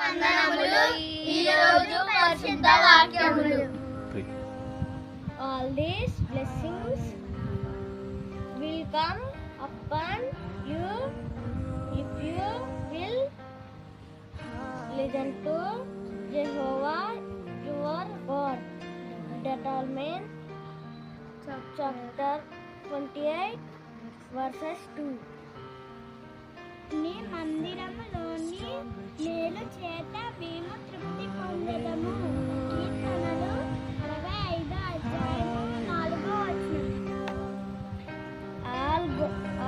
వందనములు. ఈ రోజు పరిశుద్ధ వాక్యములు. All these blessings will come upon you if you will listen to Jehovah your God. Deuteronomy chapter 28 verses 2. నీ మందిరములోని మేలు చేత మేము తృప్తి పొందెదము. కీర్తనలు 65 అధ్యాయము 4వ వచనం.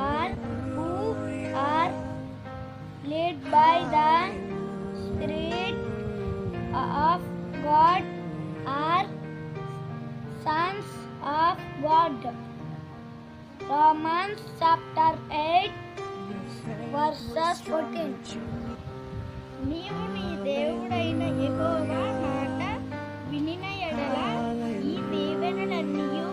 All who are led by the Spirit of God are sons of God. Romans chapter 8 verses 14. నీవు నీ దేవుడైన యెహోవా మాట వినిన ఎడల ఈ దీవెనలన్నీయు